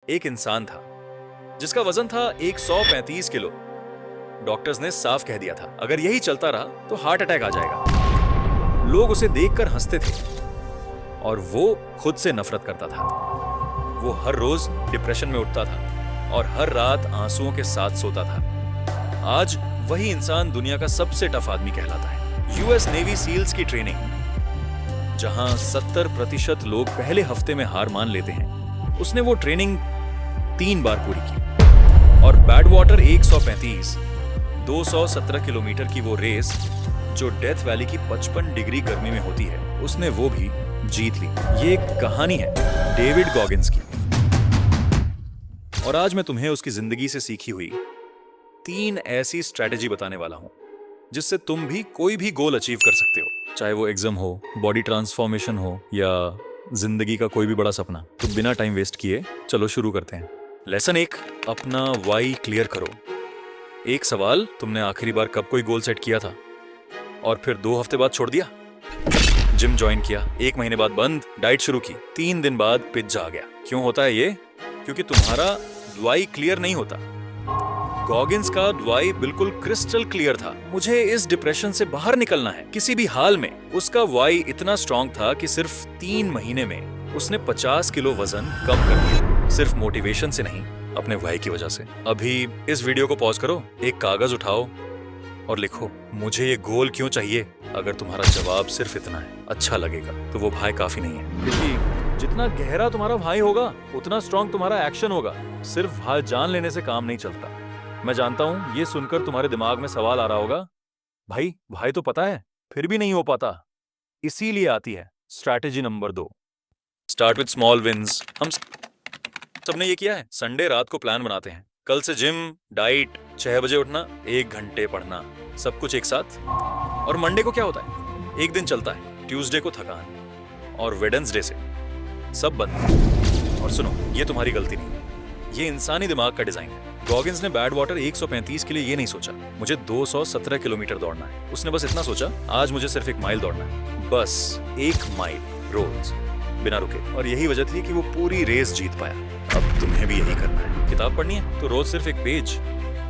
एक इंसान था जिसका वजन था 135 किलो। डॉक्टर्स ने साफ कह दिया था अगर यही चलता रहा तो हार्ट अटैक आ जाएगा। लोग उसे देखकर हंसते थे और वो खुद से नफरत करता था। वो हर रोज डिप्रेशन में उठता था और हर रात आंसुओं के साथ सोता था। आज वही इंसान दुनिया का सबसे टफ आदमी कहलाता है। यूएस नेवी सील्स की ट्रेनिंग, जहां 70% लोग पहले हफ्ते में हार मान लेते हैं, उसने वो ट्रेनिंग 3 बार पूरी की। और बैड वाटर 135, 217 किलोमीटर की वो रेस जो डेथ वैली की 55 डिग्री गर्मी में होती है, उसने वो भी जीत ली। ये एक कहानी है डेविड गॉगिंस की, और आज मैं तुम्हें उसकी जिंदगी से सीखी हुई 3 ऐसी स्ट्रैटेजी बताने वाला हूं जिससे तुम भी कोई भी गोल अचीव कर सकते हो, चाहे वो एग्जाम हो, बॉडी ट्रांसफॉर्मेशन हो या जिंदगी का कोई भी बड़ा सपना। तो बिना टाइम वेस्ट किए चलो शुरू करते हैं। लेसन 1, अपना वाई क्लियर करो। एक सवाल, तुमने आखिरी बार कब कोई गोल सेट किया था और फिर 2 हफ्ते बाद छोड़ दिया? जिम ज्वाइन किया, 1 महीने बाद बंद, डाइट शुरू की, 3 दिन बाद पिज्जा आ गया। क्यों होता है ये? क्योंकि तुम्हारा वाई क्लियर नहीं होता। गॉगिंस का वाई बिल्कुल क्रिस्टल क्लियर था, मुझे इस डिप्रेशन से बाहर निकलना है किसी भी हाल में। उसका वाई इतना स्ट्रॉन्ग था कि सिर्फ 3 महीने में उसने 50 किलो वजन कम कर दिया। सिर्फ मोटिवेशन से नहीं, अपने वाई की वजह से। अभी इस वीडियो को पॉज करो, एक कागज उठाओ और लिखो, मुझे ये गोल क्यों चाहिए। अगर तुम्हारा जवाब सिर्फ इतना है, अच्छा लगेगा, तो वो भाई काफी नहीं है। क्योंकि जितना गहरा तुम्हारा भाई होगा उतना स्ट्रॉन्ग तुम्हारा एक्शन होगा। सिर्फ भाई जान लेने से काम नहीं चलता। मैं जानता हूं ये सुनकर तुम्हारे दिमाग में सवाल आ रहा होगा, भाई तो पता है फिर भी नहीं हो पाता। इसीलिए आती है strategy number 2, start with small wins. हम सबने ये किया है। संडे रात को प्लान बनाते हैं, कल से जिम, डाइट, 6 बजे उठना, 1 घंटे पढ़ना, सब कुछ एक साथ। और मंडे को क्या होता है? एक दिन चलता है, ट्यूसडे को थकान, और वेडनेसडे से सब बंद। और सुनो, ये तुम्हारी गलती नहीं, ये इंसानी दिमाग का डिजाइन है। गॉगिंस ने बैड वाटर 135 के लिए ये नहीं सोचा मुझे 217 किलोमीटर दौड़ना है। उसने बस इतना सोचा, आज मुझे सिर्फ 1 माइल दौड़ना है, बस 1 माइल रोज बिना रुके। और यही वजह थी कि वो पूरी रेस जीत पाया। अब तुम्हें भी यही करना है। किताब पढ़नी है तो रोज सिर्फ 1 पेज,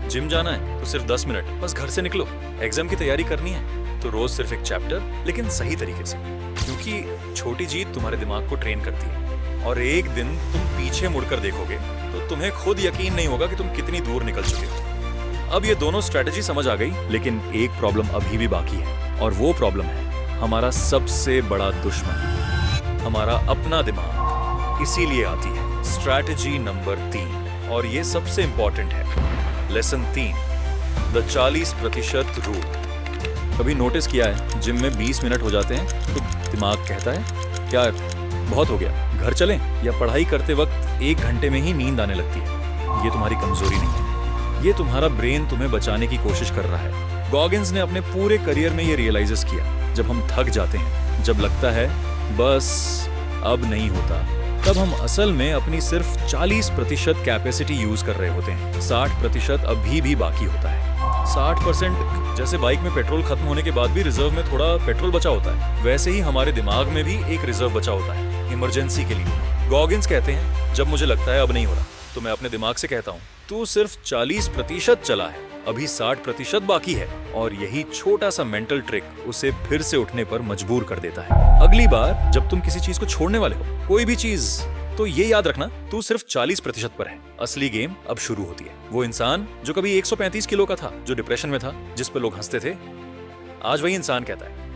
जिम जाना है तो सिर्फ 10 मिनट, बस घर से निकलो। एग्जाम की तैयारी करनी है तो रोज सिर्फ 1 चैप्टर, लेकिन सही तरीके से। क्योंकि छोटी जीत तुम्हारे दिमाग को ट्रेन करती है, और एक दिन तुम पीछे मुड़कर देखोगे तो तुम्हें खुद यकीन नहीं होगा कि तुम कितनी दूर निकल चुके हो। अब ये दोनों स्ट्रैटेजी समझ आ गई, लेकिन एक प्रॉब्लम अभी भी बाकी है, और वो प्रॉब्लम है हमारा सबसे बड़ा दुश्मन, हमारा अपना दिमाग। इसीलिए आती है स्ट्रैटेजी नंबर 3, और ये सबसे इंपॉर्टेंट है। Lesson 3, the 40% rule. कभी नोटिस किया है, जिम में 20 मिनट हो जाते हैं तो दिमाग कहता है क्या बहुत हो गया, घर चलें, या पढ़ाई करते वक्त 1 घंटे में ही नींद आने लगती है। ये तुम्हारी कमजोरी नहीं है, ये तुम्हारा ब्रेन तुम्हें बचाने की कोशिश कर रहा है। गॉगिंस ने अपने पूरे करियर में ये रियलाइज किया, जब हम थक जाते हैं, जब लगता है बस अब नहीं होता, तब हम असल में अपनी सिर्फ 40% कैपेसिटी यूज कर रहे होते हैं। 60% अभी भी बाकी होता है। 60% जैसे बाइक में पेट्रोल खत्म होने के बाद भी रिजर्व में थोड़ा पेट्रोल बचा होता है, वैसे ही हमारे दिमाग में भी एक रिजर्व बचा होता है इमरजेंसी के लिए। गॉगिंस कहते हैं, जब मुझे लगता है अब नहीं हो रहा, तो मैं अपने दिमाग से कहता हूँ, तू सिर्फ 40% चला है, अभी 60% बाकी है। और यही छोटा सा मेंटल ट्रिक उसे फिर से उठने पर मजबूर कर देता है। अगली बार जब तुम किसी चीज को छोड़ने वाले हो, कोई भी चीज, तो ये याद रखना, तू सिर्फ 40% पर है। असली गेम अब शुरू होती है। वो इंसान जो कभी 135 किलो का था, जो डिप्रेशन में था, जिस पर लोग हंसते थे, आज वही इंसान कहता है,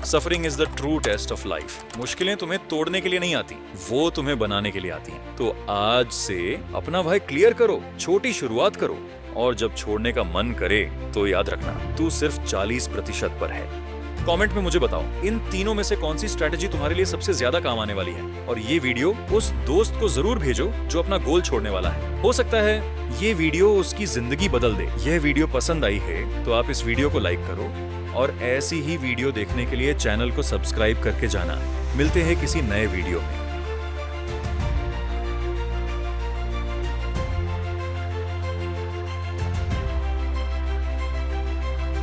suffering is the true test of life. मुश्किलें तुम्हें तोड़ने के लिए नहीं आती, वो तुम्हें बनाने के लिए आती हैं। तो आज से अपना भाई क्लियर करो, छोटी शुरुआत करो, और जब छोड़ने का मन करे तो याद रखना, तू सिर्फ 40% पर है। कमेंट में मुझे बताओ, इन तीनों में से कौन सी स्ट्रैटेजी तुम्हारे लिए सबसे ज्यादा काम आने वाली है। और ये वीडियो उस दोस्त को जरूर भेजो जो अपना गोल छोड़ने वाला है। हो सकता है ये वीडियो उसकी जिंदगी बदल दे। यह वीडियो पसंद आई है तो आप इस वीडियो को लाइक करो, और ऐसी ही वीडियो देखने के लिए चैनल को सब्सक्राइब करके जाना। मिलते हैं किसी नए वीडियो में।